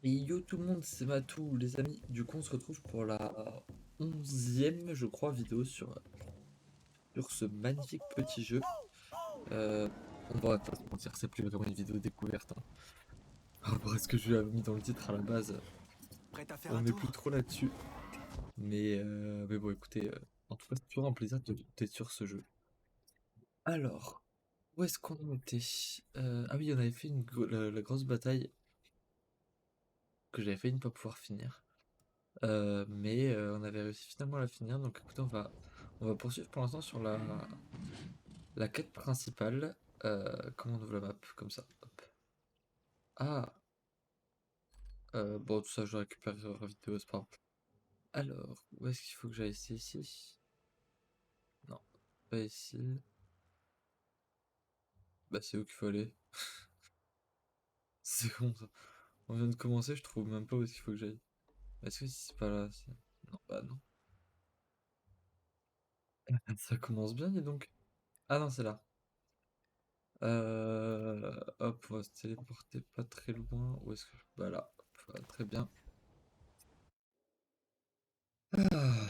Et yo tout le monde, c'est Matou, les amis. Du coup, on se retrouve pour la 11e, je crois, vidéo sur ce magnifique petit jeu. Euh, on va pas se mentir, c'est plus vraiment une vidéo découverte, hein. Par rapport à ce que je lui avais mis dans le titre à la base, Prête à faire on un n'est plus tour? trop là-dessus. Mais bon, écoutez, en tout cas, c'est toujours un plaisir d'être sur ce jeu. Alors, où est-ce qu'on en était? Ah oui, on avait fait la grosse bataille que j'avais failli ne pas pouvoir finir. Mais on avait réussi finalement à la finir, donc écoutez, on va poursuivre pour l'instant sur la quête principale. Comment on ouvre la map? Comme ça. Hop. Ah! Bon, tout ça, je récupère sur la vidéo, c'est pas grave. Alors, où est-ce qu'il faut que j'aille? C'est ici? Non, pas ici. Bah, c'est où qu'il faut aller? C'est bon ça. On vient de commencer, je trouve même pas où est-ce qu'il faut que j'aille. Est-ce que si c'est pas là? Non, bah non. Ça commence bien, dis donc. Ah non, c'est là. Hop, on va se téléporter pas très loin. Où est-ce que... Bah là, hop, voilà, très bien. Ah,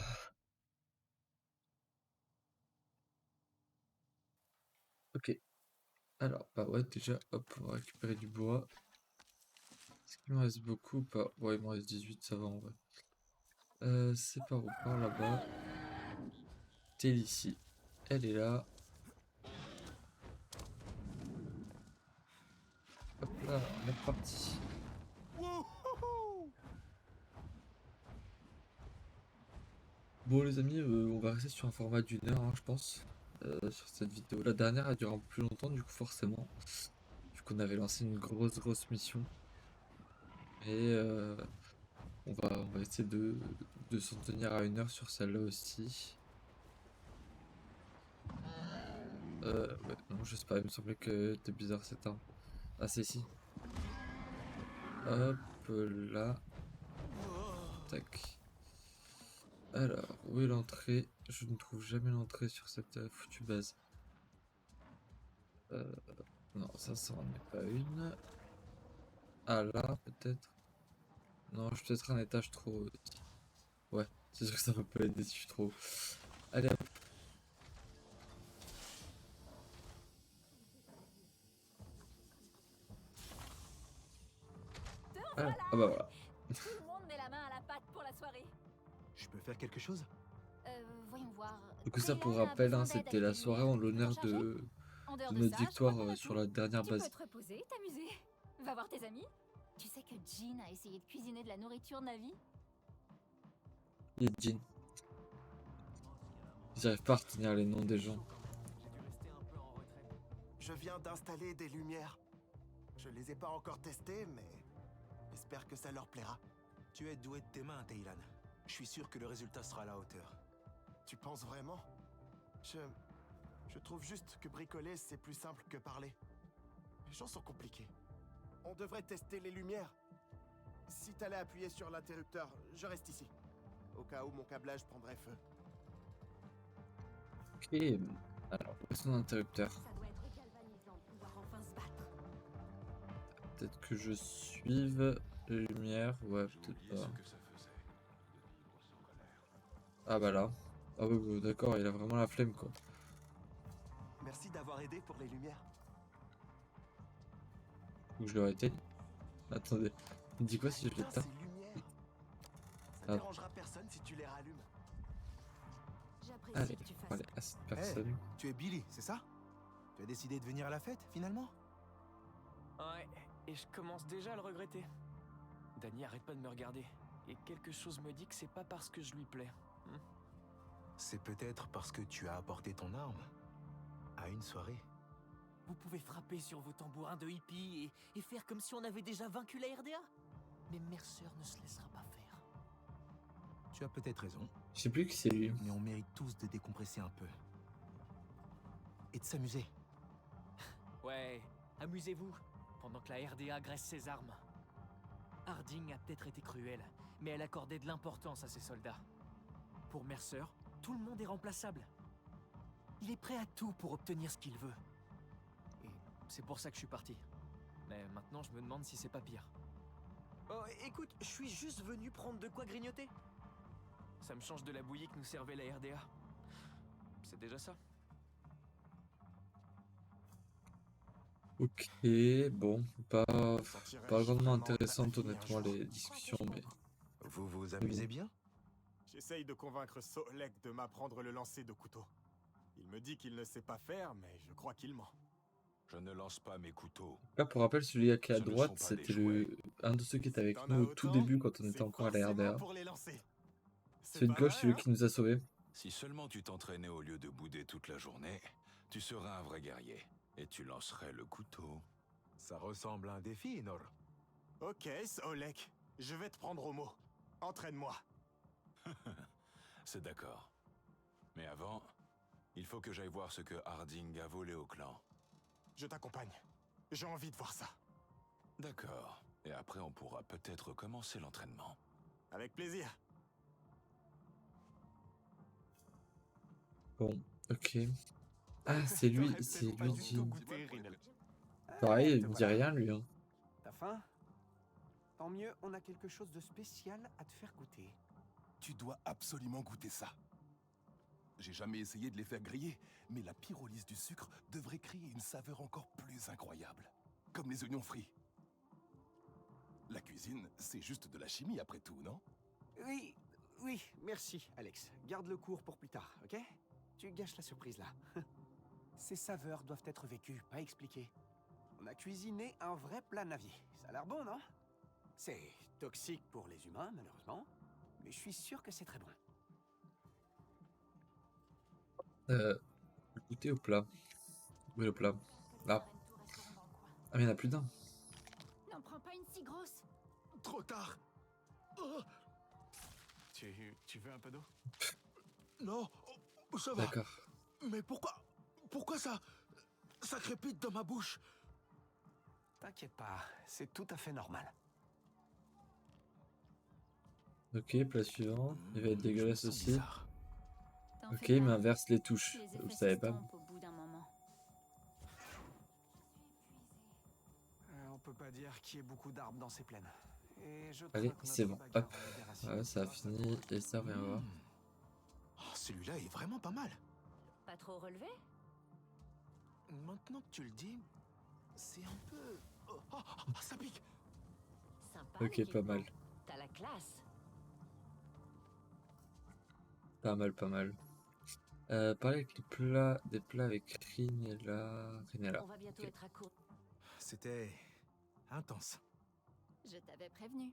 ok. Alors, bah ouais, déjà, hop, on va récupérer du bois. Est-ce qu'il me reste beaucoup ou pas? Ouais, il me reste 18, ça va en vrai. C'est par où? Par là-bas. T'es ici. Elle est là. Hop là, on est reparti. Wouhou! Bon les amis, on va rester sur un format d'une heure, hein, je pense, sur cette vidéo. La dernière a duré un peu plus longtemps, du coup forcément, vu qu'on avait lancé une grosse mission. Mais on va essayer de s'en tenir à une heure sur celle-là aussi. Ouais, non, je sais pas, il me semblait que c'était bizarre cet arbre. Ah c'est ici. Hop là, tac. Alors, où est l'entrée? Je ne trouve jamais l'entrée sur cette foutue base. Euh, non, ça en est pas une. Ah là, peut-être. Non, je suis peut-être un étage trop haut. Ouais, c'est sûr que ça va pas aider si je suis trop haut. Allez hop. Te Ah, revoilà! ah bah voilà. Tout le monde met la main à la pâte pour la soirée. Je peux faire quelque chose? Voyons voir. Du coup ça pour Raylan a rappel, hein, besoin d'aide c'était avec la les soirée lumières. en Tu peux t'en l'honneur charger? En de dehors de notre ça, je crois victoire qu'on a sur tout. la dernière Tu peux base. te reposer, t'amuser. Va voir tes amis. Tu sais que Jean a essayé de cuisiner de la nourriture Navi? Et Jean. J'arrive pas à retenir les noms des gens. J'ai dû rester un peu en retraite. Je viens d'installer des lumières. Je les ai pas encore testées, mais j'espère que ça leur plaira. Tu es doué de tes mains, Taylan. Je suis sûr que le résultat sera à la hauteur. Tu penses vraiment? Je... Je trouve juste que bricoler, c'est plus simple que parler. Les gens sont compliqués. On devrait tester les lumières. Si t'allais appuyer sur l'interrupteur, je reste ici. Au cas où mon câblage prendrait feu. Ok. Alors, où est son interrupteur? Ça doit être galvanisant de pouvoir enfin se battre. Peut-être que je suive les lumières. Ouais, peut-être pas. Ah bah là. Ah oui, oui, d'accord, il a vraiment la flemme quoi. Merci d'avoir aidé pour les lumières. Ou je l'aurais été. Attendez. Il me dit quoi si je Bien, l'éteins? ces lumières. Ça Ah, dérangera personne si tu les rallumes. J'apprécie allez, que tu on va fasses aller ça. à cette Hé, personne. tu es Billy, c'est ça? Tu as décidé de venir à la fête, finalement? Ouais, et je commence déjà à le regretter. Danny arrête pas de me regarder, et quelque chose me dit que c'est pas parce que je lui plais. C'est peut-être parce que tu as apporté ton arme à une soirée. Vous pouvez frapper sur vos tambourins de hippie et faire comme si on avait déjà vaincu la RDA. Mais Mercer ne se laissera pas faire. Tu as peut-être raison, Je sais plus qui c'est lui. mais on mérite tous de décompresser un peu. Et de s'amuser. Ouais, amusez-vous, pendant que la RDA graisse ses armes. Harding a peut-être été cruelle, mais elle accordait de l'importance à ses soldats. Pour Mercer, tout le monde est remplaçable. Il est prêt à tout pour obtenir ce qu'il veut. Et c'est pour ça que je suis parti. Mais maintenant, je me demande si c'est pas pire. Oh, écoute, je suis juste venu prendre de quoi grignoter. Ça me change de la bouillie que nous servait la RDA. C'est déjà ça. Ok, bon, pas, pas Sentirais-je grandement vraiment de la intéressantes famille un honnêtement jour? les discussions, mais Vous vous bon. amusez bien? J'essaye de convaincre Solek de m'apprendre le lancer de couteau. Il me dit qu'il ne sait pas faire, mais je crois qu'il ment. Je ne lance pas mes couteaux. Là, pour rappel, celui qui est à Ce ne droite, sont pas des c'était jouets. un de ceux qui était Si avec t'en nous as au tout autant, début quand on était c'est encore à la forcément RDA. pour les lancer. C'est Celui de pas gauche, vrai, celui hein? qui nous a sauvés. Si seulement tu t'entraînais au lieu de bouder toute la journée, tu serais un vrai guerrier. Et tu lancerais le couteau. Ça ressemble à un défi, Nor. Ok, Solek, je vais te prendre au mot. Entraîne-moi. C'est d'accord. Mais avant, il faut que j'aille voir ce que Harding a volé au clan. Je t'accompagne. J'ai envie de voir ça. D'accord. Et après, on pourra peut-être commencer l'entraînement. Avec plaisir. Bon, ok. Ah, c'est lui, T'aurais c'est peut-être pas lui, du tout Jean. goûté, Rinel. Pareil, il te me dit voilà. rien, lui. Hein. T'as faim? Tant mieux, on a quelque chose de spécial à te faire goûter. Tu dois absolument goûter ça. J'ai jamais essayé de les faire griller, mais la pyrolyse du sucre devrait créer une saveur encore plus incroyable. Comme les oignons frits. La cuisine, c'est juste de la chimie après tout, non? Oui, oui, merci, Alex. Garde le cours pour plus tard, ok? Tu gâches la surprise là. Ces saveurs doivent être vécues, pas expliquées. On a cuisiné un vrai plat navier. Ça a l'air bon, non? C'est toxique pour les humains, malheureusement. Mais je suis sûr que c'est très bon. Goûter au plat. Oui, le plat. Que Là. tu prennes tout restaurant dans le coin. Ah, mais il y en a plus d'un. N'en prends pas une si grosse. Trop tard. Oh, Tu veux un peu d'eau? non, oh, ça va. D'accord. Mais pourquoi ça crépite dans ma bouche? T'inquiète pas, c'est tout à fait normal. Ok, plat suivant. Il va être Je me dégueulasse sens aussi. bizarre. T'en Ok, fais il pas. m'inverse les touches. Les Vous effets savez pas? s'estompent au bout d'un moment. On peut pas dire qu'il y ait beaucoup d'arbres dans ces plaines. Et je Allez, crains que c'est notre bon. bagarre Hop. en ait des racines. Ouais, ça a fini. Et ça, rien à voir. Oh, celui-là est vraiment pas mal. Pas trop relevé? Maintenant que tu le dis, c'est un peu... Ça pique. Sympa. Ok, l'équipement. pas mal. T'as la classe. Pas mal, pas mal. Parler avec les plats, des plats avec Rinella. On va bientôt Ok. être à court. C'était intense. Je t'avais prévenu.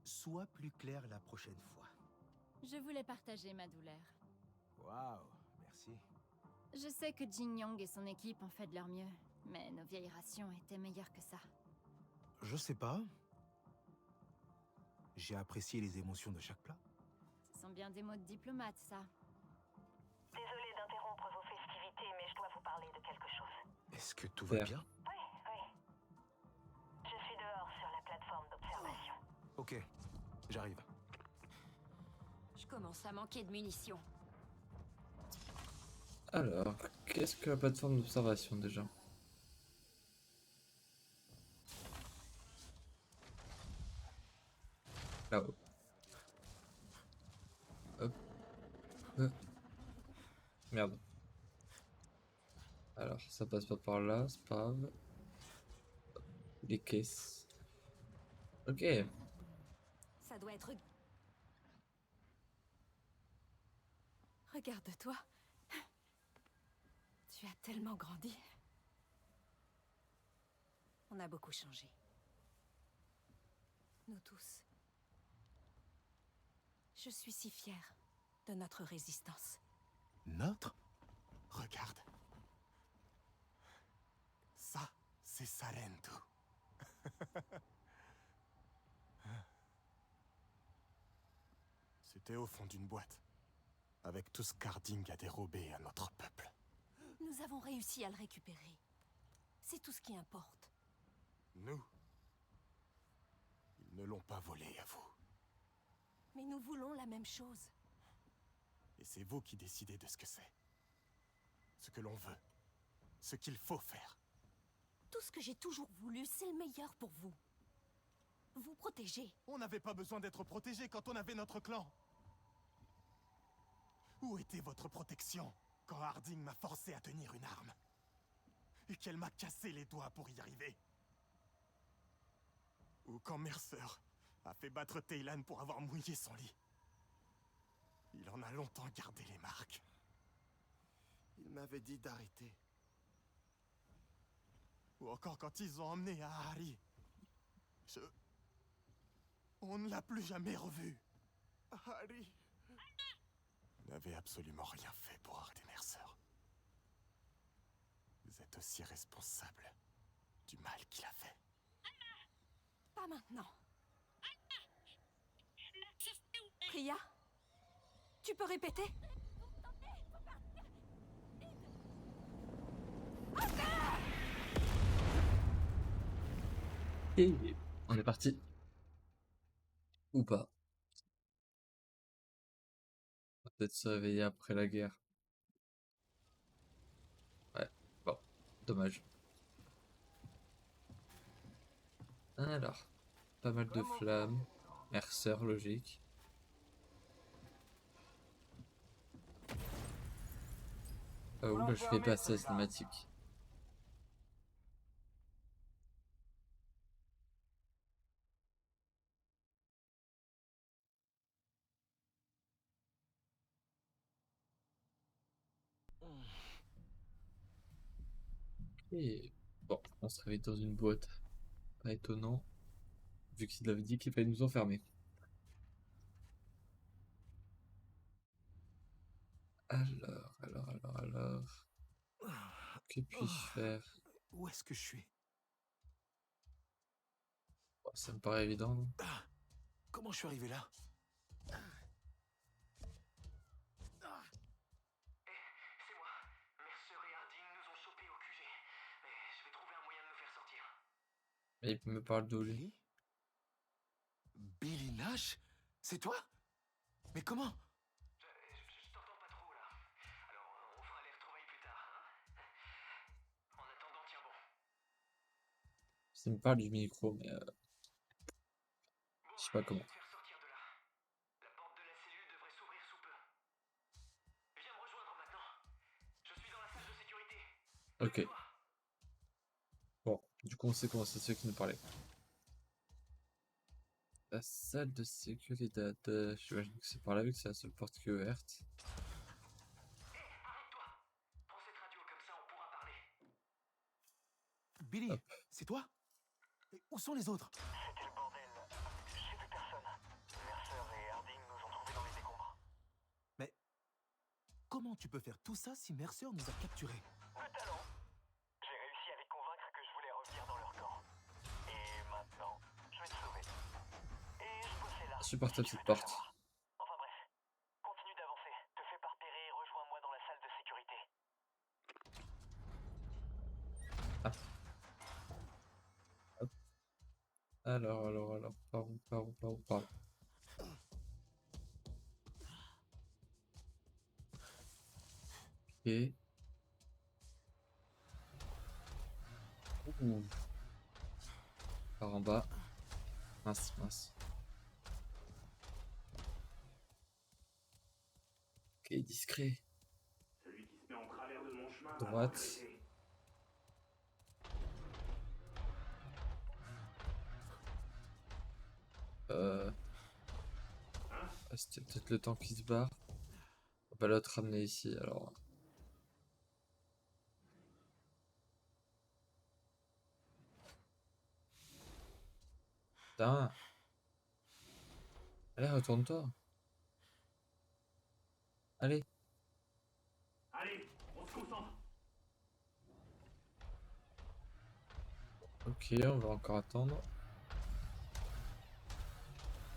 Sois plus clair la prochaine fois. Je voulais partager ma douleur. Waouh, merci. Je sais que Jin Young et son équipe ont fait de leur mieux, mais nos vieilles rations étaient meilleures que ça. Je sais pas. J'ai apprécié les émotions de chaque plat. Ce sont bien des mots de diplomate, ça. Désolée d'interrompre vos festivités, mais je dois vous parler de quelque chose. Est-ce que tout va Faire. bien? Oui, oui. Je suis dehors sur la plateforme d'observation. Ok, j'arrive. Je commence à manquer de munitions. Alors, qu'est-ce que la plateforme d'observation déjà? Là-haut. Hop. Merde. Alors, ça passe pas par là, c'est pas grave. Les caisses. Ok. Ça doit être... Regarde-toi. Tu as tellement grandi. On a beaucoup changé. Nous tous. Je suis si fière de notre résistance. Notre? Regarde. Ça, c'est Salento. C'était au fond d'une boîte, avec tout ce qu'Harding a dérobé à notre peuple. Nous avons réussi à le récupérer. C'est tout ce qui importe. Nous, ils ne l'ont pas volé à vous. Mais nous voulons la même chose. Et c'est vous qui décidez de ce que c'est. Ce que l'on veut. Ce qu'il faut faire. Tout ce que j'ai toujours voulu, c'est le meilleur pour vous. vous protéger. On n'avait pas besoin d'être protégé quand on avait notre clan. Où était votre protection quand Harding m'a forcé à tenir une arme et qu'elle m'a cassé les doigts pour y arriver? Ou quand Mercer a fait battre Taylan pour avoir mouillé son lit? Il en a longtemps gardé les marques. Il m'avait dit d'arrêter. Ou encore quand ils ont emmené à Harry. On ne l'a plus jamais revu. Harry n'avait absolument rien fait pour arrêter Mercer. Vous êtes aussi responsable du mal qu'il a fait. Pas maintenant. Priya, tu peux répéter? Et on est parti. Ou pas. On va peut-être se réveiller après la guerre. Ouais, bon, dommage. Alors, pas mal de flammes. Mercer, logique. Oh, là, je fais passer la cinématique. Et bon, on se réveille dans une boîte. Pas étonnant, vu qu'il avait dit qu'il fallait nous enfermer. Alors. Que puis-je faire? Où est-ce que je suis? Bon, ça me paraît évident, non? Comment je suis arrivé là? C'est moi. Mercer et Harding nous ont chopés au QG. Mais je vais trouver un moyen de nous faire sortir. Et il me parle d'où, lui? Billy Nash? C'est toi? Mais comment? Je t'entends pas trop là. Alors on fera les retrouvailles plus tard. Hein. En attendant, tiens bon. Ça me parle du micro, mais je sais pas comment. Faire sortir de là. La porte de la cellule devrait s'ouvrir sous peu. Viens me rejoindre maintenant. Je suis dans la salle de sécurité. Ok. Bon, du coup on sait comment c'est ceux qui nous parlaient. La salle de sécurité. J'imagine que c'est par là vu que c'est la seule porte qui est ouverte. Arrête-toi. Prends cette radio comme ça on pourra parler. Billy, Hop. c'est toi? Et où sont les autres? C'était le bordel. J'ai vu personne. Mercer et Harding nous ont trouvés dans les décombres. Mais comment tu peux faire tout ça si Mercer nous a capturés? Le talent. J'ai réussi à les convaincre que je voulais revenir dans leur camp. Et maintenant, je vais te sauver. Et je bossais là. Insupportable si tu cette veux tout porte. savoir. Enfin bref. Continue d'avancer. Te fais pas repérer et rejoins-moi dans la salle de sécurité. Alors, par où? Ok. Ouh. Par en bas. Mince. Ok, discret. Celui qui se met en travers de mon chemin. Droite. C'était peut-être le temps qui se barre. On va l'autre ramener ici alors. Putain. Allez, retourne-toi. Allez. Allez, on se concentre. Ok, on va encore attendre.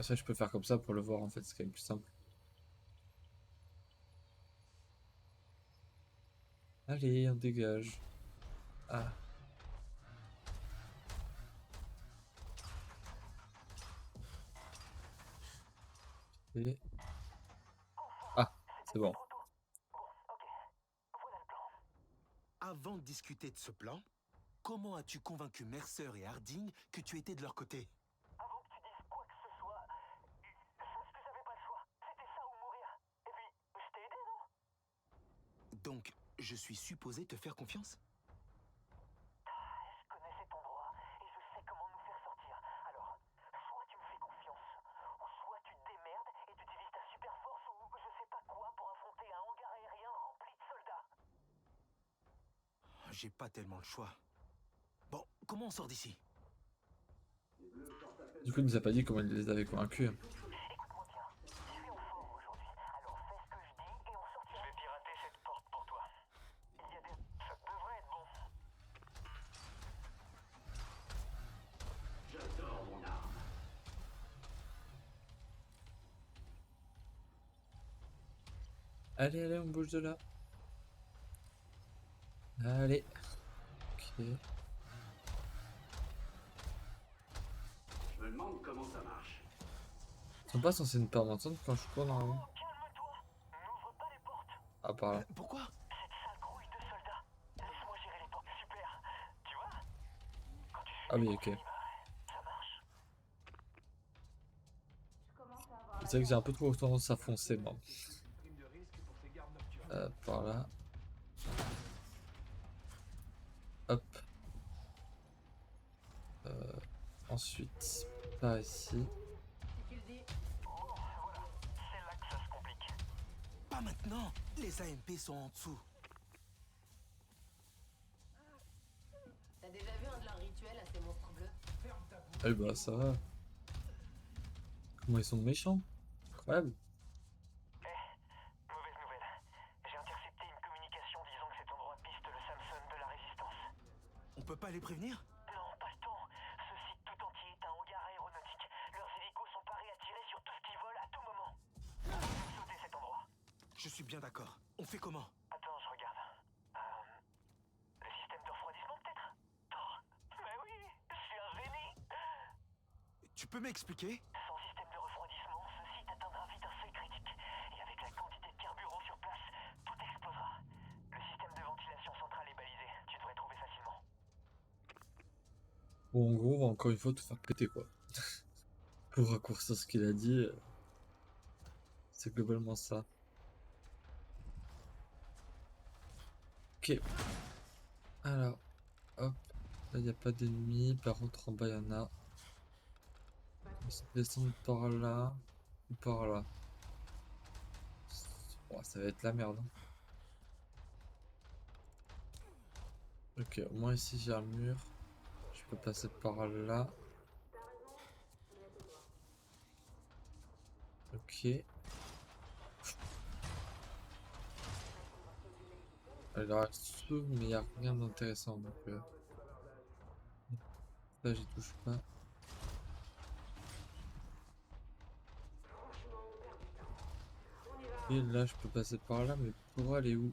Ça, je peux faire comme ça pour le voir en fait, c'est quand même plus simple. Allez, on dégage. Ah. Et... Ah, c'est bon. Avant de discuter de ce plan, comment as-tu convaincu Mercer et Harding que tu étais de leur côté? Avant que tu Donc, je suis supposé te faire confiance? Je connais cet endroit et je sais comment nous faire sortir. Alors, soit tu me fais confiance, ou soit tu te démerdes et tu utilises ta super force ou je sais pas quoi pour affronter un hangar aérien rempli de soldats. J'ai pas tellement le choix. Bon, comment on sort d'ici? Du coup, il nous a pas dit comment il les avait convaincus. Écoute-moi bien, je suis en forme aujourd'hui, alors fais ce que je dis et on sortira. Je vais pirater cette porte pour toi. Il y a des... Ça devrait être bon. J'adore mon arme. Allez, allez, on bouge de là. Allez. Ok. Je me demande comment ça marche. Ils sont pas censés ne pas m'entendre quand je cours normalement. Calme-toi, n'ouvre pas les portes. Ah, par là. Pourquoi? Cette sale grouille de soldats. Laisse-moi gérer les portes. Super. Tu vois? Quand tu suis Ah oui, ok. ça marche. C'est vrai que j'ai un peu trop tendance à foncer, moi. Par là. Hop. Ensuite, par ici. C'est là que ça se complique. Pas maintenant! Les AMP sont en dessous. T'as déjà vu un de leurs rituels à ces monstres bleus? Eh bah, ça va. Comment ils sont méchants? Incroyable. Mauvaise nouvelle. J'ai intercepté une communication disant que cet endroit piste le Samson de la Résistance. On peut pas les prévenir? Non, pas le temps. Ce site tout entier est un hangar aéronautique. Leurs hélicos sont parés à tirer sur tout ce qui vole à tout moment. On peut sauter cet endroit. Je suis bien d'accord. On fait comment? Attends, je regarde. Le système de refroidissement, peut-être? Oh, mais oui, je suis un génie. Tu peux m'expliquer? Sans système de refroidissement, ce site atteindra vite un seuil critique. Et avec la quantité de carburant sur place, tout explosera. Le système de ventilation centrale est balisé. Tu devrais trouver facilement. Bon, en gros, on va encore une fois tout faire péter, quoi. Pour raccourcir ce qu'il a dit, c'est globalement ça. Ok. Alors, hop. Là, il n'y a pas d'ennemis. Par contre, en bas, il y en a. On va descendre par là. Ou par là. Oh, ça va être la merde. Hein. Ok, au moins ici, j'ai un mur. Je peux passer par là. Ok. Elle reste sous, mais il n'y a rien d'intéressant. Donc, là, j'y touche pas. Et là, je peux passer par là, mais pour aller où?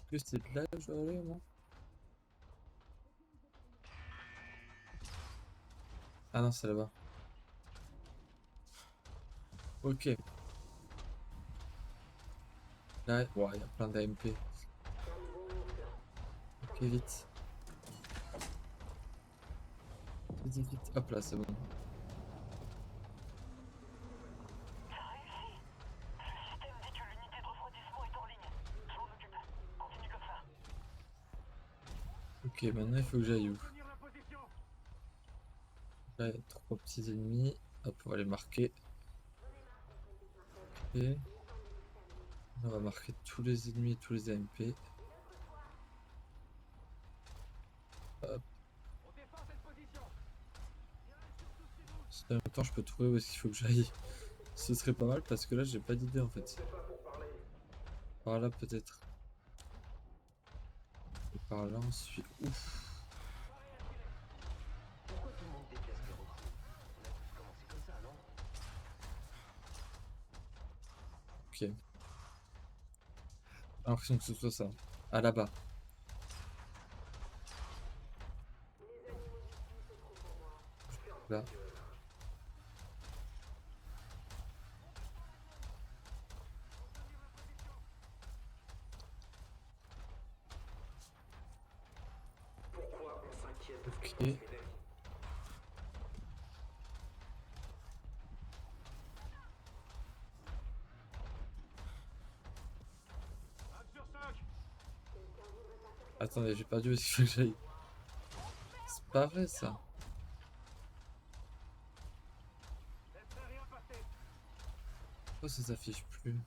Que c'est là que je dois aller, moi? Ah non, c'est là-bas. Ok. Là, il y a plein d'AMP. Ok, vite. Vite, vite, vite. Hop là, c'est bon. T'as réussi. Le système dit que l'unité de refroidissement est en ligne. Je m'en occupe. Continue comme ça. Ok, maintenant il faut que j'aille où? Là, il y a 3 petits ennemis. Hop, on va les marquer. Ok. On va marquer tous les ennemis et tous les AMP. Hop. Si en même temps je peux trouver où est-ce qu'il faut que j'aille, ce serait pas mal parce que là j'ai pas d'idée en fait. Par là peut-être. Et par là on suit. Ouf. Pourquoi tout le monde déteste les recrues? On a tous commencé comme ça, non? Ok. J'ai l'impression que ce soit ça. Ah là-bas. Là. Ok. Attendez, j'ai perdu où est-ce qu'il faut que j'aille. C'est pas vrai ça. Pourquoi ça s'affiche plus?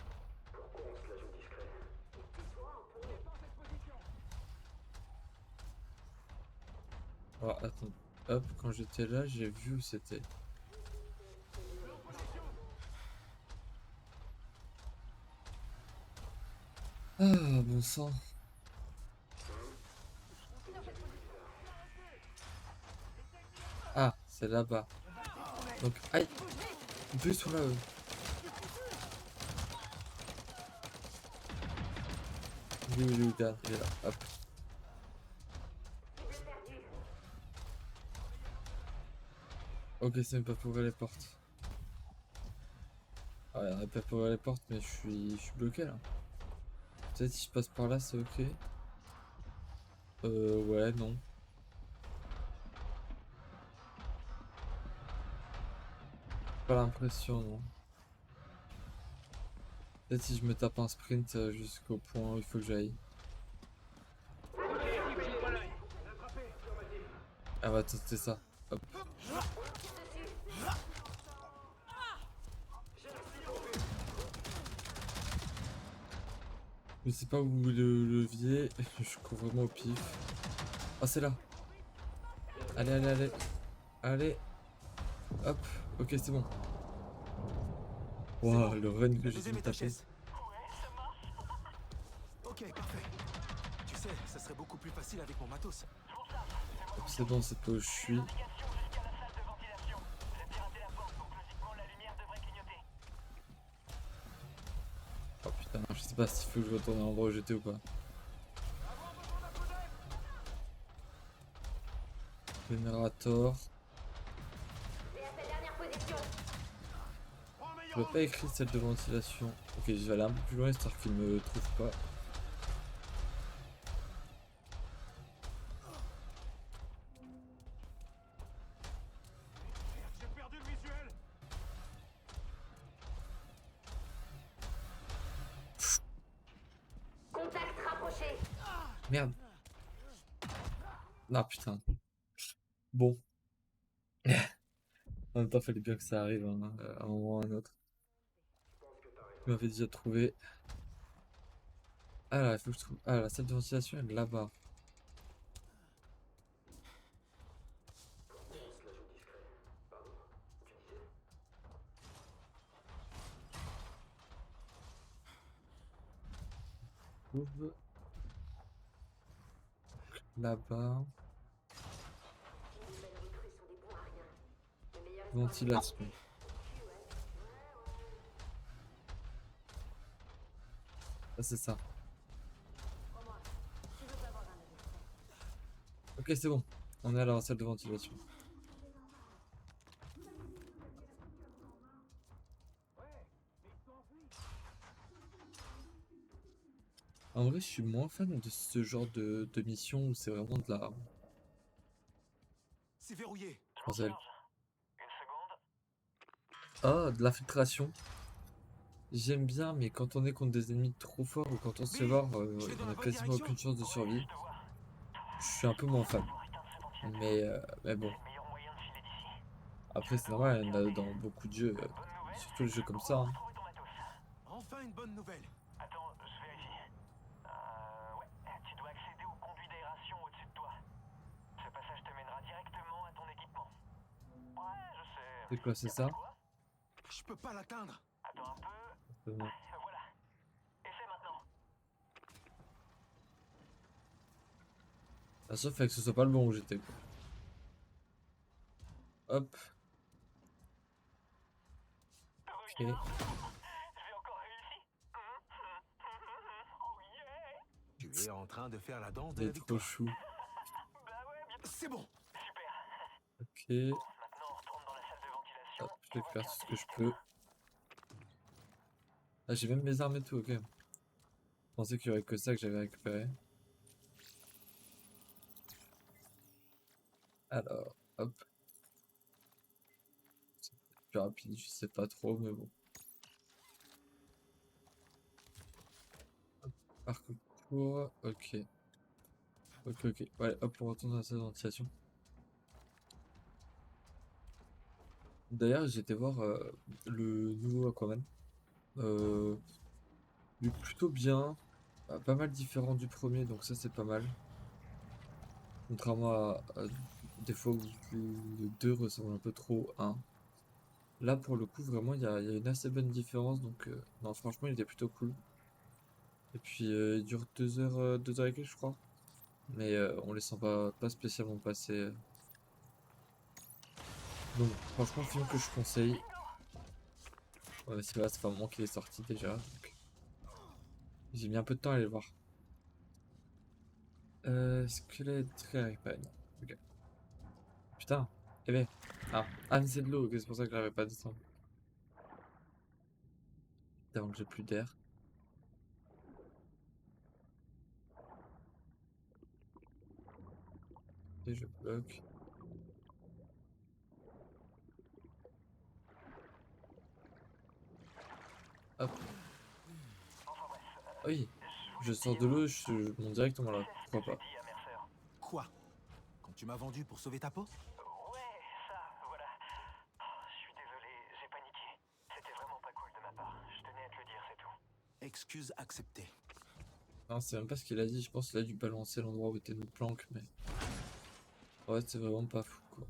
Alors attends, hop, quand j'étais là, j'ai vu où c'était. Ah, bon sang. Ah, c'est là-bas. Donc, aïe, deux sont là, eux. Oui, oui, oui, regarde, il est là, hop. Ok, c'est même pas pour ouvrir les portes. Ah, il y en a pas pour ouvrir les portes, mais je suis bloqué là. Peut-être si je passe par là, c'est ok. Ouais, non. Pas l'impression, non. Peut-être si je me tape un sprint jusqu'au point où il faut que j'aille. Ah, va tester ça. Hop. Je sais pas où est le levier. Je cours vraiment au pif. Ah, c'est là. Allez, allez, allez. Allez. Hop. Ok, c'est bon. Waouh, le run que j'ai dû me taper. Ok, parfait. Tu sais, ça serait beaucoup plus facile avec mon matos. Hop, c'est bon, c'est pas où je suis. Oh putain, je sais pas s'il faut que je retourne à l'endroit où j'étais ou pas. Générateur. Je veux pas écrire celle de ventilation. Ok, je vais aller un peu plus loin histoire qu'il me trouve pas. J'ai perdu le visuel. Contact rapproché. Merde. Non, putain. Bon. En même temps, fallait bien que ça arrive hein, à un moment ou à un autre. Tu m'avais déjà trouvé. Ah là, il faut que je trouve. Ah, la salle de ventilation elle est là-bas. Trouve. Là-bas. Ventilation. Ah, c'est ça. Ok, c'est bon. On est à la salle de ventilation. En vrai, je suis moins fan de ce genre de mission où c'est vraiment de la. C'est verrouillé. Bordel. Ah, de l'infiltration. J'aime bien, mais quand on est contre des ennemis trop forts ou quand on se fait voir, on a quasiment aucune chance de survie. Je suis un peu moins fan. Mais bon. Après, c'est normal, il y en a dans beaucoup de jeux, surtout les jeux comme ça. Hein. Enfin une bonne nouvelle. Attends, je vérifie. Ouais, tu dois accéder au conduit d'aération au-dessus de toi. Ce passage te mènera directement à ton équipement. Ouais, je sais. C'est quoi, c'est ça? Je peux pas l'atteindre. Attends un peu. Non. Voilà. Essaie maintenant. Ah, sauf que ce soit pas le bon où j'étais. Quoi. Hop. Ok. J'ai encore réussi. Oh yeah. Tu es en train de faire la danse de Il la est trop victoire. chou. Bah ouais, bien. C'est bon. Super. Ok. Maintenant, on retourne dans la salle de ventilation. Hop, je vais faire tout ce que je peux. Ah, j'ai même mes armes et tout, ok. Je pensais qu'il y aurait que ça que j'avais récupéré. Alors, hop. C'est plus rapide, je sais pas trop, mais bon. Parcours, ok. Ok. Ouais, hop, on retourne dans la salle de ventilation. D'ailleurs, j'ai été voir le nouveau Aquaman. Il est plutôt bien. Pas mal différent du premier, donc ça c'est pas mal. Contrairement à des fois où le 2 ressemble un peu trop à 1. Là, pour le coup, vraiment, il y a une assez bonne différence. Donc, non, franchement, il était plutôt cool. Et puis, il dure 2 heures et quelques, je crois. Mais on les sent pas spécialement passer. Donc, franchement, film que je conseille. Ouais, c'est vrai, ça fait un moment qu'il est sorti déjà. Donc, j'ai mis un peu de temps à aller le voir. Squelette Reaper. Ok. Putain. Eh ben. Ah, mais c'est de l'eau, ok, c'est pour ça que j'arrivais pas à descendre. Avant que j'ai plus d'air. Et je bloque. Hop. Ah oui. Je sors de l'eau, je monte directement là. Pourquoi pas. Quoi? Quand tu m'as vendu pour sauver ta peau? Ouais, ça, voilà. Je suis désolé, j'ai paniqué. C'était vraiment pas cool de ma part. Je tenais à te le dire, c'est tout. Excuse acceptée. Non, c'est même pas ce qu'il a dit. Je pense qu'il a dû balancer l'endroit où était notre planque, mais. Ouais, c'est vraiment pas fou, quoi.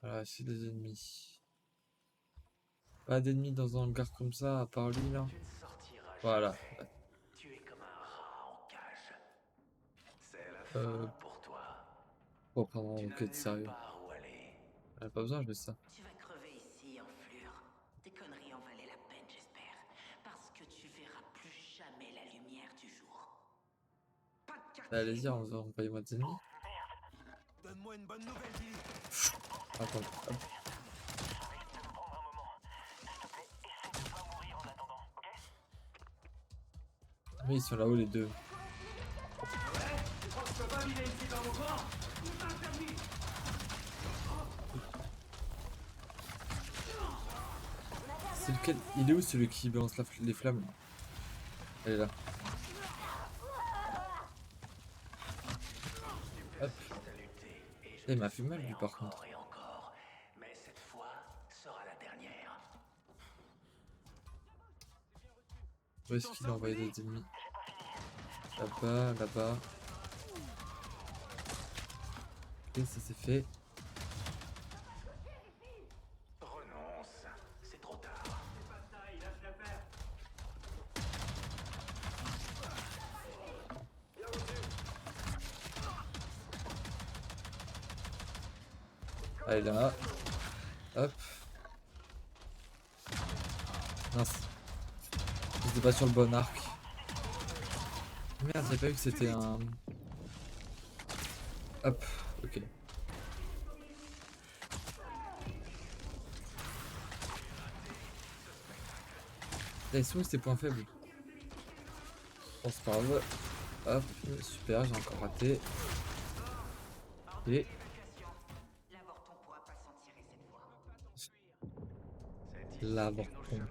Voilà, c'est des ennemis. Pas d'ennemis dans un hangar comme ça, à part lui, là. Voilà. Ouais. Tu es comme un rat en cage. C'est la fin pour toi. Pour prendre en Tu n'as enquête nulle sérieux. part où aller. Pas besoin, je fais ça. Tu vas crever ici, en flure. Tes conneries en valaient la peine, j'espère. Parce que tu verras plus jamais la lumière du jour. Pas de quartier. Allez-y, envoyez-moi des ennemis. Donne-moi une bonne nouvelle, Billy. Attends, hop. Mais ils sont là-haut les deux. C'est lequel? Il est où celui qui balance les flammes? Elle est là. Hop. Il m'a fait mal lui par contre. Mais cette fois sera la dernière. Où est-ce qu'il a envoyé des ennemis? Là-bas, là-bas. Ok, ça c'est fait. Renonce, c'est trop tard. Allez là. Hop. Mince. J'étais pas sur le bon arc. Merde, j'avais pas vu que c'était un... Hop, ok. Là, ils sont où ces points faibles? Bon, c'est pas grave. Hop, super, j'ai encore raté. Et... L'avorton.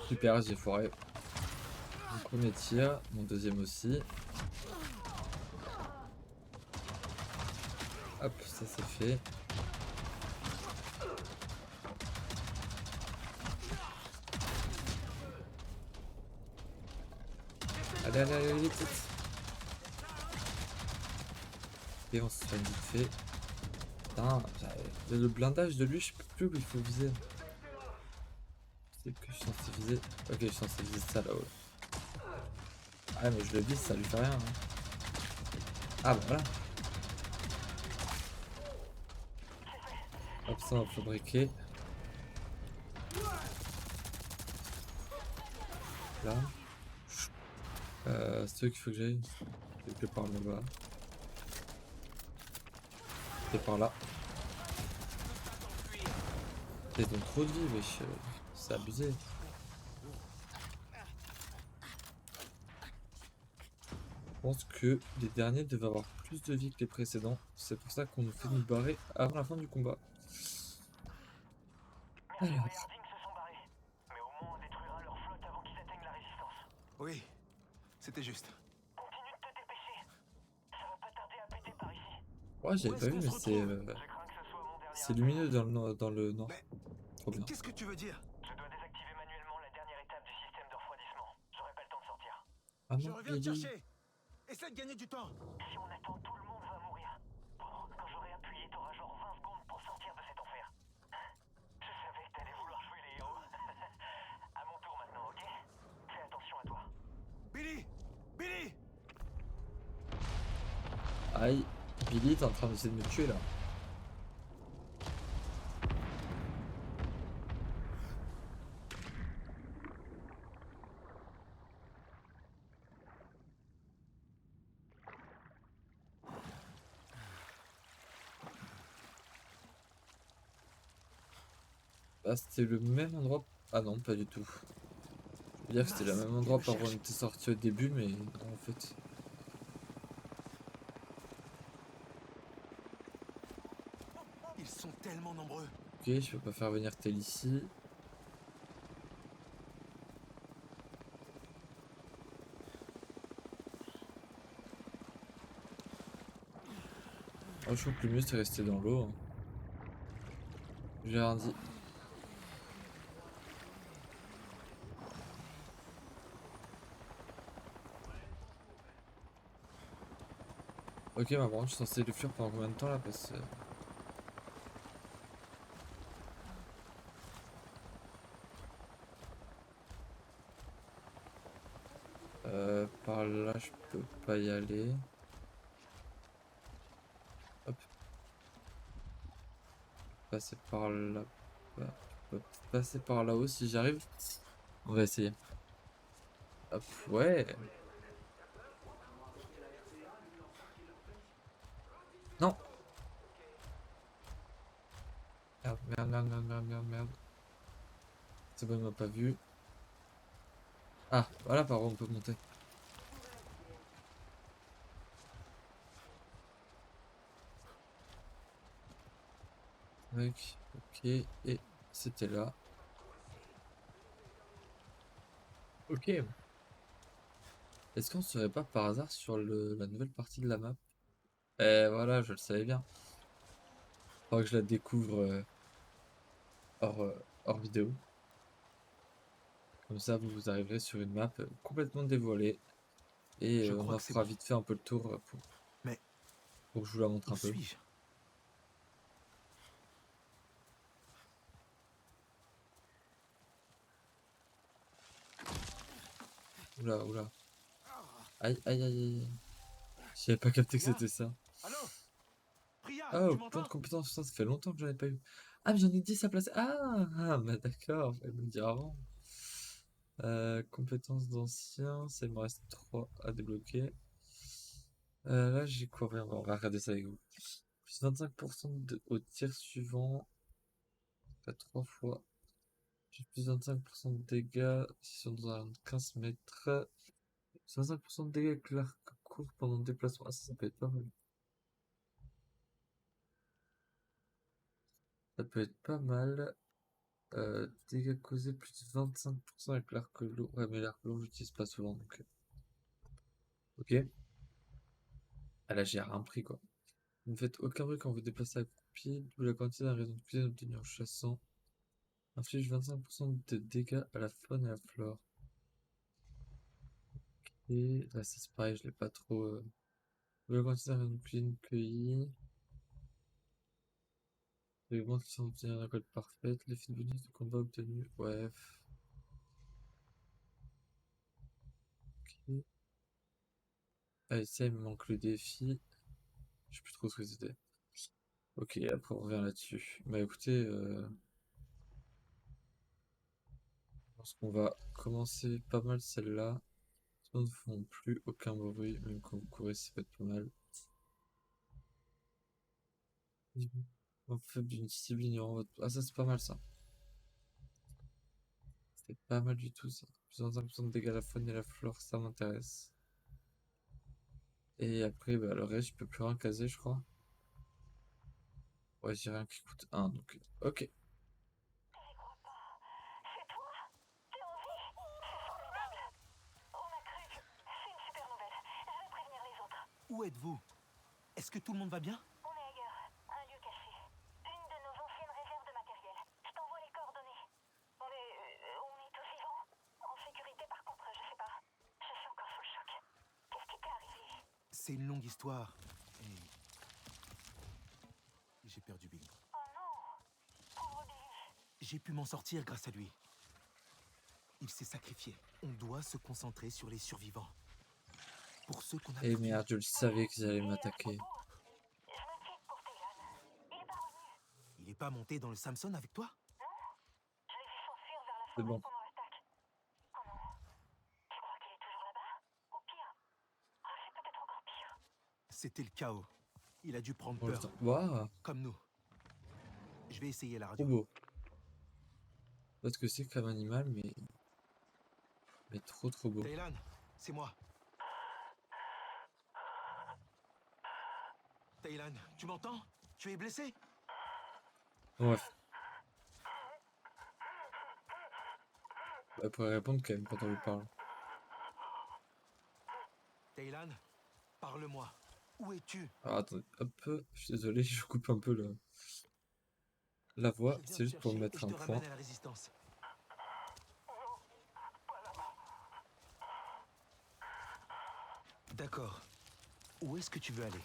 Super, j'ai foiré. Mon premier tir, mon deuxième aussi. Hop, ça c'est fait. Allez, vite, vite. Et on se soigne vite fait. Putain, le blindage de lui, je sais plus où il faut viser. C'est que je suis censé viser. Ok, je suis censé viser ça là-haut. Ah, mais je le vise, ça lui fait rien. Hein. Ah, bah voilà. Hop, ça, on va fabriquer. Là. C'est eux qu'il faut que j'aille. Quelque part là-bas. Et par là. Ils ont trop de vie, wesh. C'est abusé. Je pense que les derniers devaient avoir plus de vie que les précédents. C'est pour ça qu'on nous fait nous barrer avant la fin du combat. Alors. Harding se sont barrés. Mais au moins on détruira leur flotte avant qu'ils atteignent la résistance. Oui, c'était juste. Continue de te dépêcher. Ça va pas tarder à péter par ici. Ouais, j'avais pas vu, mais c'est Je crains que ce soit mon dernier. c'est lumineux dans le nord. Trop bien. Qu'est-ce que tu veux dire? Je dois désactiver manuellement la dernière étape du système de refroidissement. J'aurai pas le temps de sortir. Ah Je non, reviens te Billy. chercher. Essaie de gagner du temps. Si on attend, tout le monde va mourir. Bon, quand j'aurai appuyé, t'auras genre 20 secondes pour sortir de cet enfer. Je savais que t'allais vouloir jouer les héros. À mon tour maintenant, ok? Fais attention à toi. Billy! Billy! Aïe, Billy, t'es en train d'essayer de me tuer là. Ah, c'était le même endroit. Ah non, pas du tout. Je veux dire que c'était le même endroit par où on était sorti au début, mais non, en fait. Ils sont tellement nombreux. Ok, je peux pas faire venir tel ici. Oh, je trouve que le mieux c'est rester dans l'eau. Hein. J'ai rien dit. Ok, ma branche, je suis censé le fuir pendant combien de temps là parce que... par là, je peux pas y aller. Hop. Passer par là. Je peux passer par là-haut si j'arrive. On va essayer. Hop, ouais. Non. Merde, merde, merde, merde, merde, merde, merde. C'est bon, il m'a pas vu. Ah, voilà par où on peut monter. Ok, et c'était là. Ok. Est-ce qu'on serait pas par hasard sur la nouvelle partie de la map? Eh voilà, je le savais bien. Faudra que je la découvre hors vidéo. Comme ça, vous arriverez sur une map complètement dévoilée. Et Je on crois en que c'est fera bon. vite fait un peu le tour Mais pour que je vous la montre où un peu. suis-je? Oula, oula. Aïe, aïe, aïe, aïe. J'avais pas capté que c'était ça. Allô? Priya, Oh, tu point m'entends? de compétence, ça fait longtemps que j'en ai pas eu. Ah, mais j'en ai 10 à placer. Ah, bah d'accord, fallait me le dire avant. Compétences d'ancien, ça il me reste 3 à débloquer. Là, j'ai quoi? On va regarder ça avec vous. Plus 25% au tir suivant. À 3 fois. J'ai plus 25% de dégâts si sont dans un 15 mètres. 65% de dégâts avec l'arc court pendant le déplacement. Ah, ça peut être pas mal. Ça peut être pas mal. Dégâts causés plus de 25% avec l'arc lourd. Ouais, mais l'arc lourd, j'utilise pas souvent donc. Ok. Ah là, j'ai rien pris quoi. Vous ne faites aucun bruit quand vous déplacez accroupi, d'où la quantité d'ingrédients de cuisine obtenus en chassant. Inflige 25% de dégâts à la faune et à la flore. Et là, c'est pareil, je l'ai pas trop. D'où la quantité d'ingrédients de cuisine cueillis. Les augmente qui sont obtenus en récolte parfaite. L'effet de bonus de combat obtenu. Ouais. Ok. Allez, ça, il me manque le défi. Je sais plus trop ce que c'était. Ok, après on revient là-dessus. Bah écoutez, je pense qu'on va commencer pas mal celle-là. Ne font plus aucun bruit, même quand vous courez, ça peut être pas mal. En fait, d'une cible ignorant votre... Ah, ça c'est pas mal ça. fait pas mal du tout ça. Plus de 25% de dégâts à la faune et la flore, ça m'intéresse. Et après, bah, le reste, je peux plus rien caser, je crois. Ouais, j'ai rien qui coûte 1, donc ok. Où êtes-vous? Est-ce que tout le monde va bien? On est ailleurs, un lieu caché. Une de nos anciennes réserves de matériel. Je t'envoie les coordonnées. On est tous vivants. En sécurité par contre, je sais pas. Je suis encore sous le choc. Qu'est-ce qui t'est arrivé? C'est une longue histoire. Et... j'ai perdu Billy. Oh non! Pauvre Billy. J'ai pu m'en sortir grâce à lui. Il s'est sacrifié. On doit se concentrer sur les survivants. Pour ceux qu'on a Et perdus. merde, je le savais qu'ils allaient m'attaquer. Il est pas revenu. Il est pas monté dans le Samson avec toi? Je l'ai vu s'enfuir vers la C'est forêt bon. pendant l'attaque. Oh non. Tu crois qu'il est toujours là-bas? Ou pire? Ah, c'est peut-être encore pire. C'était le chaos. Il a dû prendre Bon, le peur. temps. Waouh, Comme nous. Je vais essayer la trop radio. beau. Je sais pas ce que c'est comme animal, mais trop beau. Taylan, c'est moi. Taylan, tu m'entends? Tu es blessé? Bref. Elle pourrait répondre quand même quand on lui parle. Taylan, parle-moi. Où es-tu? Alors attendez, hop, je suis désolé, je coupe un peu la voix, Je viens c'est te juste pour chercher mettre et je un te point. ramène à la résistance. D'accord. Où est-ce que tu veux aller?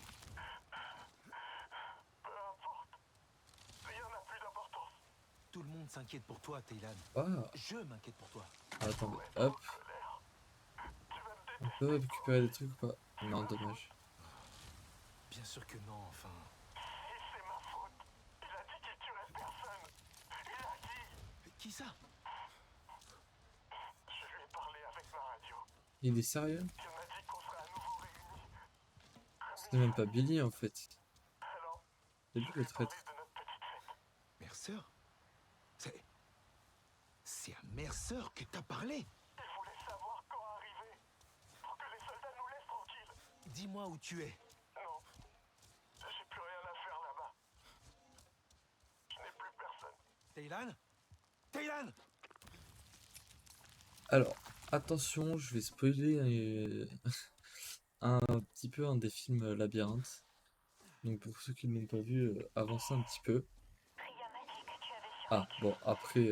Tout le monde s'inquiète pour toi, Taylan. Ah, Je m'inquiète pour toi. attendez, hop. On peut récupérer des trucs ou pas? Non, dommage. Bien sûr que non, enfin. Qui ça? Il est sérieux? C'est même pas Billy en fait. C'est lui le traître. Mercer? C'est à Mercer que t'as parlé? Dis-moi où tu es. Taylan? Taylan! Alors, attention, je vais spoiler un petit peu un des films Labyrinthe. Donc pour ceux qui ne l'ont pas vu, avancez un petit peu. Ah, bon, après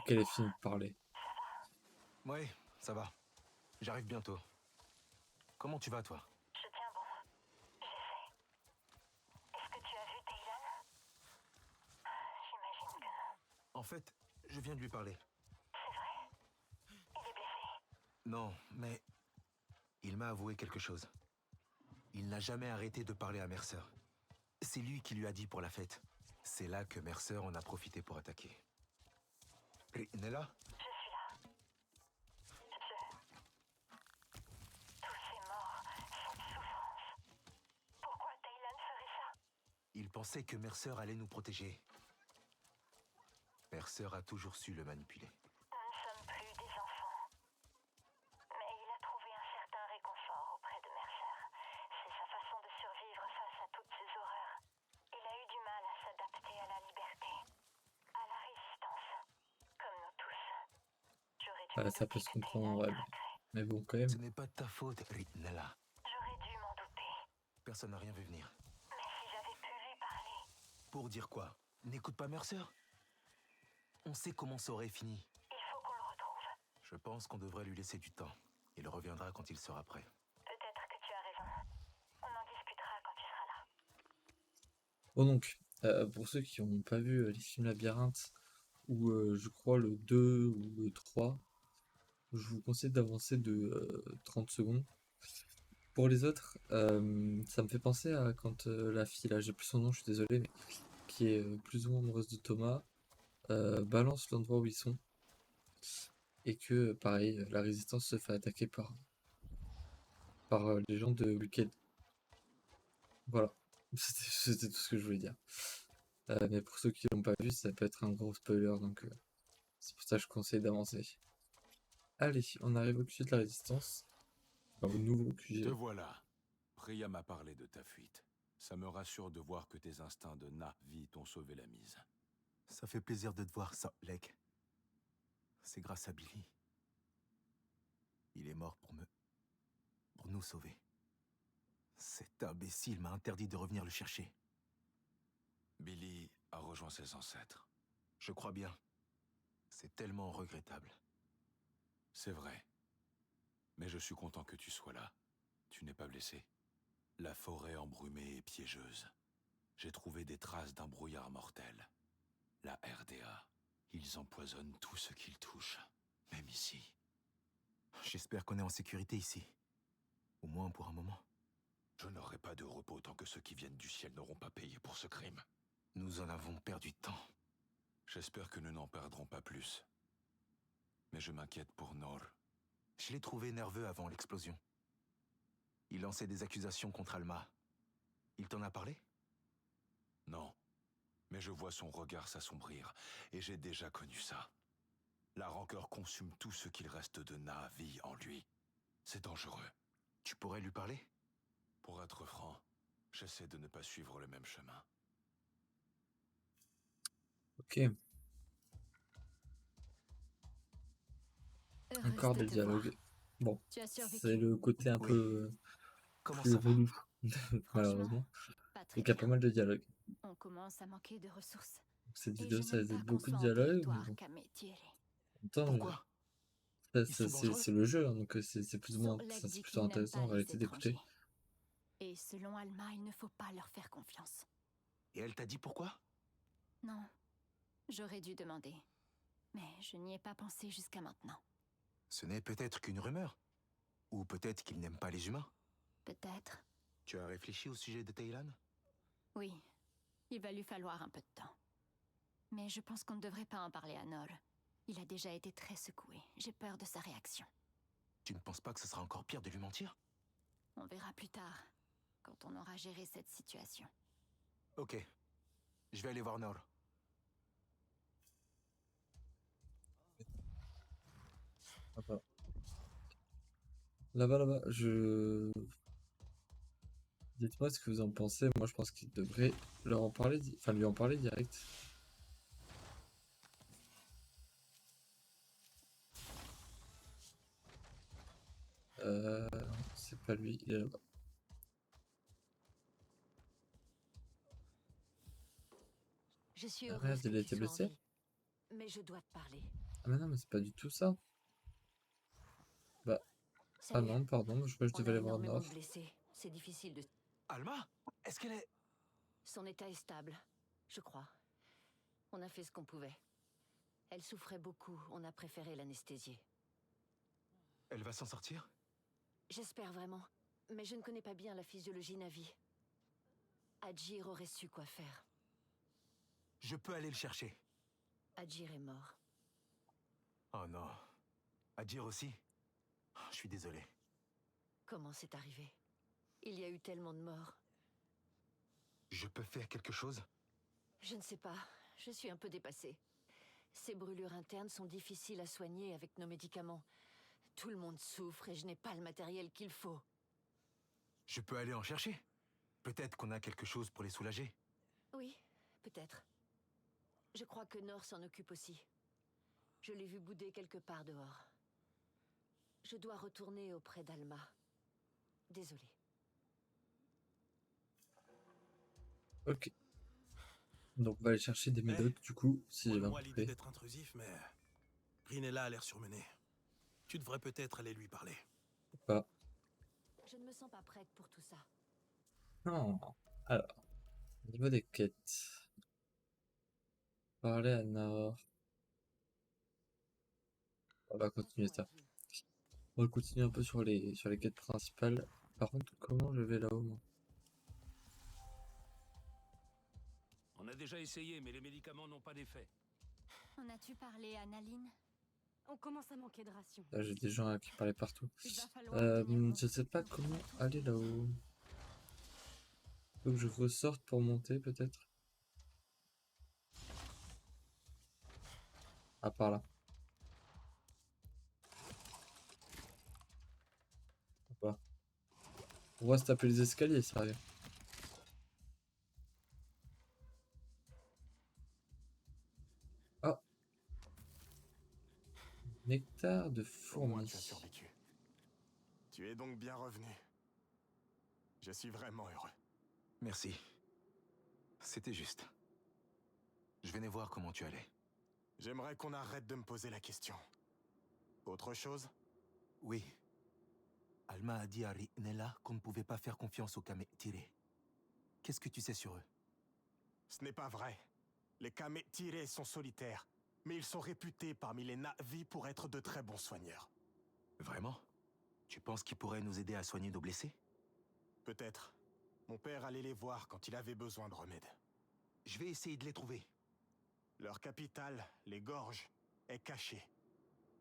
qu'elle ait fini de parler. Ouais, ça va. J'arrive bientôt. Comment tu vas, toi? Je tiens bon. J'essaie. Est-ce que tu as vu Taylan? J'imagine que non. En fait, je viens de lui parler. C'est vrai? Il est blessé. Non, mais il m'a avoué quelque chose. Il n'a jamais arrêté de parler à Mercer. C'est lui qui lui a dit pour la fête. C'est là que Mercer en a profité pour attaquer. Nella? Je suis là. Tous ces morts, cette souffrance. Pourquoi Taylan ferait ça? Il pensait que Mercer allait nous protéger. Mercer a toujours su le manipuler. Nous ne sommes plus des enfants. Mais il a trouvé un certain réconfort auprès de Mercer. C'est sa façon de survivre face à toutes ces horreurs. Il a eu du mal à s'adapter à la liberté, à la résistance, comme nous tous. J'aurais dû me Ça peut douter se que comprendre en Taylan vrai. craquerait. Mais bon, quand même. Ce n'est pas de ta faute, Nella. J'aurais dû m'en douter. Personne n'a rien vu venir. Mais si j'avais pu lui parler. Pour dire quoi? N'écoute pas Mercer? On sait comment ça aurait fini. Il faut qu'on le retrouve. Je pense qu'on devrait lui laisser du temps. Il reviendra quand il sera prêt. Peut-être que tu as raison. On en discutera quand tu seras là. Bon donc, pour ceux qui n'ont pas vu les films Labyrinthe, ou je crois le 2 ou le 3, je vous conseille d'avancer de 30 secondes. Pour les autres, ça me fait penser à quand la fille, là j'ai plus son nom, je suis désolé, mais qui est plus ou moins amoureuse de Thomas, balance l'endroit où ils sont, et que pareil, la résistance se fait attaquer par les gens de Wicked. Voilà, c'était tout ce que je voulais dire. Mais pour ceux qui l'ont pas vu, ça peut être un gros spoiler, donc C'est pour ça que je conseille d'avancer. Allez, on arrive au QG de la résistance. Enfin, au nouveau Te QG. voilà. Priya m'a parlé de ta fuite. Ça me rassure de voir que tes instincts de Na'vi t'ont sauvé la mise. Ça fait plaisir de te voir, ça, Lek. C'est grâce à Billy. Il est mort pour nous sauver. Cet imbécile m'a interdit de revenir le chercher. Billy a rejoint ses ancêtres. Je crois bien. C'est tellement regrettable. C'est vrai. Mais je suis content que tu sois là. Tu n'es pas blessé. La forêt embrumée est piégeuse. J'ai trouvé des traces d'un brouillard mortel. La RDA. Ils empoisonnent tout ce qu'ils touchent. Même ici. J'espère qu'on est en sécurité ici. Au moins pour un moment. Je n'aurai pas de repos tant que ceux qui viennent du ciel n'auront pas payé pour ce crime. Nous en avons perdu tant. J'espère que nous n'en perdrons pas plus. Mais je m'inquiète pour Nor. Je l'ai trouvé nerveux avant l'explosion. Il lançait des accusations contre Alma. Il t'en a parlé? Non. Mais je vois son regard s'assombrir, et j'ai déjà connu ça. La rancœur consume tout ce qu'il reste de Na'vi en lui. C'est dangereux. Tu pourrais lui parler? Pour être franc, j'essaie de ne pas suivre le même chemin. Ok. Encore des dialogues. Bon, Tu as survécu. c'est le côté un Oui. peu Comment plus ça va? relou, malheureusement. Pas très Donc il y a bien. pas mal de dialogues. On commence à manquer de ressources. Donc, cette Et vidéo, je ça n'aime a été pas qu'on beaucoup de soit en dialogues, mais territoire bon. Kametiere. En même temps, Pourquoi? ça, Ils sont dangereux? c'est le jeu, hein, donc c'est plus ou moins, Sorlek ça, c'est dit plutôt qu'il n'aime intéressant en pas les réalité d'écouter. étrangers. Et selon Alma, il ne faut pas leur faire confiance. Et elle t'a dit pourquoi? Non, j'aurais dû demander. Mais je n'y ai pas pensé jusqu'à maintenant. Ce n'est peut-être qu'une rumeur. Ou peut-être qu'il n'aime pas les humains. Peut-être. Tu as réfléchi au sujet de Taylan? Oui, il va lui falloir un peu de temps. Mais je pense qu'on ne devrait pas en parler à Nor. Il a déjà été très secoué. J'ai peur de sa réaction. Tu ne penses pas que ce sera encore pire de lui mentir? On verra plus tard, quand on aura géré cette situation. Ok. Je vais aller voir Nor. Là-bas. Là-bas, Dites-moi ce que vous en pensez. Moi, je pense qu'il devrait leur en parler, enfin lui en parler direct. C'est pas lui, il est là-bas. Je suis Ah, heureuse regarde, que il a tu été sois en blessé. vie. Mais je dois te parler. Ah mais non, mais c'est pas du tout ça. Bah, ah Salut. non, pardon, je crois que je On devais a aller voir énormément Nord. de blessés. C'est difficile de... Alma? Est-ce qu'elle est... Son état est stable, je crois. On a fait ce qu'on pouvait. Elle souffrait beaucoup, on a préféré l'anesthésier. Elle va s'en sortir? J'espère vraiment. Mais je ne connais pas bien la physiologie Na'vi. Adjir aurait su quoi faire. Je peux aller le chercher. Adjir est mort. Oh non. Adjir aussi? Je suis désolé. Comment c'est arrivé? Il y a eu tellement de morts. Je peux faire quelque chose? Je ne sais pas. Je suis un peu dépassée. Ces brûlures internes sont difficiles à soigner avec nos médicaments. Tout le monde souffre et je n'ai pas le matériel qu'il faut. Je peux aller en chercher. Peut-être qu'on a quelque chose pour les soulager. Oui, peut-être. Je crois que Nor s'en occupe aussi. Je l'ai vu bouder quelque part dehors. Je dois retourner auprès d'Alma. Désolée. Ok. Donc on va aller chercher des médocs du coup, si j'ai bien Moi l'idée compris. d'être intrusif, mais Rinella a l'air surmenée. Tu devrais peut-être aller lui parler. Ou pas. Je ne me sens pas prête pour tout ça. Non. Alors, au niveau des quêtes. Parler à Nord. On va continuer ça. On va continuer un peu sur les quêtes principales. Par contre, comment je vais là-haut, moi? On a déjà essayé, mais les médicaments n'ont pas d'effet. En as-tu parlé à Naline? On commence à manquer de rations. Là, j'ai des gens qui parlaient partout. Il va falloir tenir Je sais pas comment aller là-haut. Faut que je ressorte pour monter, peut-être. Ah, par là. On va se taper les escaliers, sérieux. Ah. Nectar de Au moins, fourmi. tu as survécu. Tu es donc bien revenu. Je suis vraiment heureux. Merci. C'était juste. Je venais voir comment tu allais. J'aimerais qu'on arrête de me poser la question. Autre chose? Oui. Alma a dit à Nella qu'on ne pouvait pas faire confiance aux Kame tirés. Qu'est-ce que tu sais sur eux? Ce n'est pas vrai. Les Kame tirés sont solitaires, mais ils sont réputés parmi les Na'vi pour être de très bons soigneurs. Vraiment? Tu penses qu'ils pourraient nous aider à soigner nos blessés? Peut-être. Mon père allait les voir quand il avait besoin de remèdes. Je vais essayer de les trouver. Leur capitale, les Gorges, est cachée.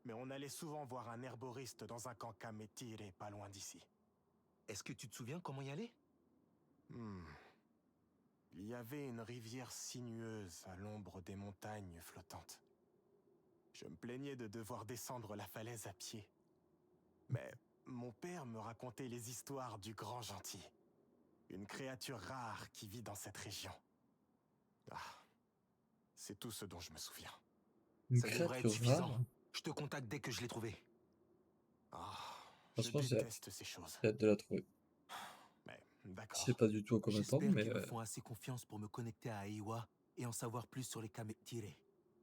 Mais on allait souvent voir un herboriste dans un camp Kame tiré pas loin d'ici. Est-ce que tu te souviens comment y aller? Il y avait une rivière sinueuse à l'ombre des montagnes flottantes. Je me plaignais de devoir descendre la falaise à pied. Mais mon père me racontait les histoires du grand gentil. Une créature rare qui vit dans cette région. Ah, c'est tout ce dont je me souviens. Une Ça devrait être créature suffisant. rare. Je te contacte dès que je l'ai trouvé. Ah, je Franchement, j'ai déteste ces choses. hâte de la trouver. Mais Je d'accord. sais pas du tout à quoi m'attendre, J'espère mais qu'ils me font assez confiance pour me connecter à Aiwa et en savoir plus sur les Kame tirés.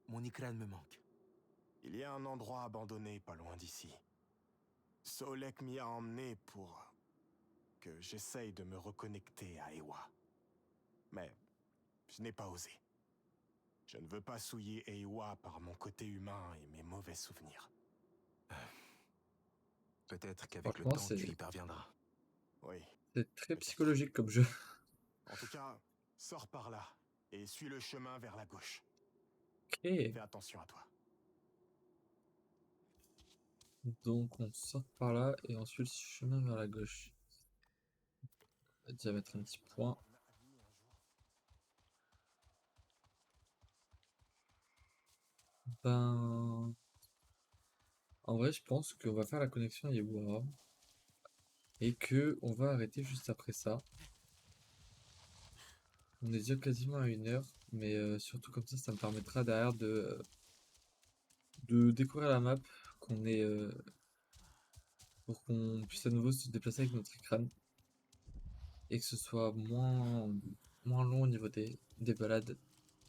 Mon Ikran me manque. Il y a un endroit abandonné pas loin d'ici. Solek m'y a emmené pour que j'essaye de me reconnecter à Ewa. Mais je n'ai pas osé. Je ne veux pas souiller Ewa par mon côté humain et mes mauvais souvenirs. Peut-être qu'avec le franchement, temps, tu y parviendras. Oui. c'est très psychologique comme jeu. En tout cas, sors par là et suis le chemin vers la gauche. Ok. Fais attention à toi. Donc on sort par là et ensuite chemin vers la gauche. On va déjà mettre un petit point. Ben, en vrai, je pense qu'on va faire la connexion à Iwara et que on va arrêter juste après ça. On est déjà quasiment à 1 heure, mais surtout comme ça me permettra derrière de découvrir la map, qu'on ait pour qu'on puisse à nouveau se déplacer avec notre écran et que ce soit moins long au niveau des balades,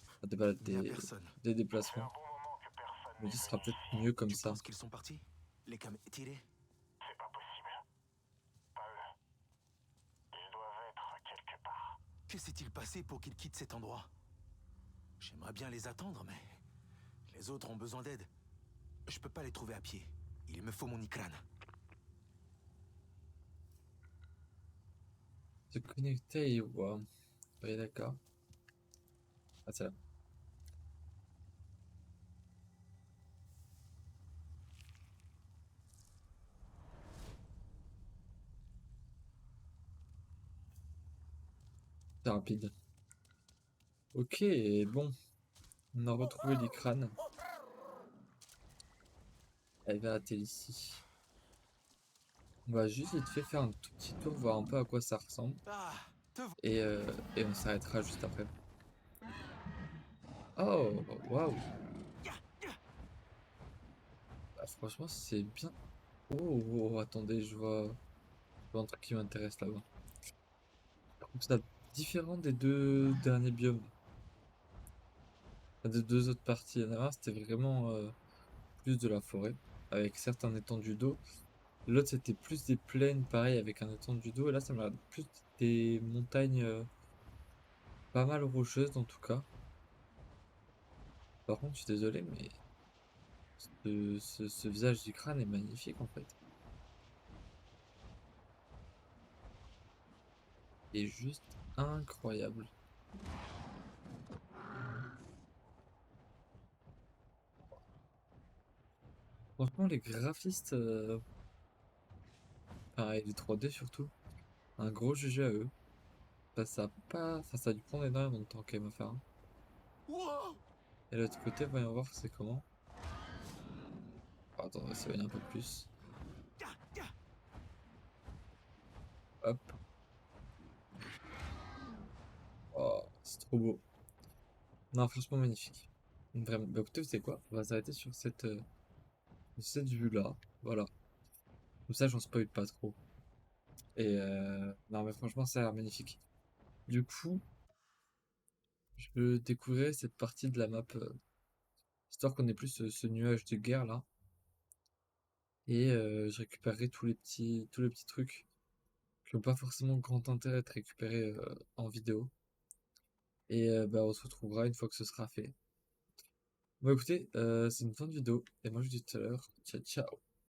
enfin, Il n'y a personne. des déplacements. Je me dis, ce sera peut-être mieux comme Tu ça. penses qu'ils sont partis? Les Kame tirés? C'est pas possible. Pas eux. Ils doivent être quelque part. Que s'est-il passé pour qu'ils quittent cet endroit? J'aimerais bien les attendre, mais les autres ont besoin d'aide. Je peux pas les trouver à pied. Il me faut mon Ikran. Se connecter à Iwa. Oui, d'accord. Ah, c'est là. C'est rapide. Ok, bon. On a retrouvé l'écran. Elle va atterrir ici. On va juste vite fait faire un tout petit tour, voir un peu à quoi ça ressemble. Et on s'arrêtera juste après. Oh, waouh! Bah, franchement, c'est bien. Oh, oh, attendez, je vois un truc qui m'intéresse là-bas. Je trouve ça différent des deux derniers biomes. Enfin, des deux autres parties. La dernière, c'était vraiment plus de la forêt, avec certains étendues d'eau. L'autre, c'était plus des plaines, pareil, avec un étendu d'eau. Et là, ça m'a l'air plus des montagnes pas mal rocheuses, en tout cas. Par contre, je suis désolé, mais ce visage du crâne est magnifique, en fait. Il est juste incroyable. Franchement, les graphistes, pareil, les 3D surtout, un gros GG à eux. Bah, ça a dû prendre énormément de temps quand même à faire. Hein. Et de l'autre côté, voyons voir c'est comment. Attends, on va s'éloigner un peu plus. Hop. trop beau. Non, franchement magnifique. Vraiment. Bah écoutez, vous savez quoi? On va s'arrêter sur cette vue-là. Voilà. Comme ça, j'en spoil pas trop. Et non, mais franchement, ça a l'air magnifique. Du coup, je découvrirai cette partie de la map, histoire qu'on ait plus ce nuage de guerre là. Et je récupérerai tous les petits trucs qui n'ont pas forcément grand intérêt à être récupérés en vidéo. Et bah, on se retrouvera une fois que ce sera fait. Bon, écoutez, c'est une fin de vidéo. Et moi, je vous dis tout à l'heure, ciao, ciao.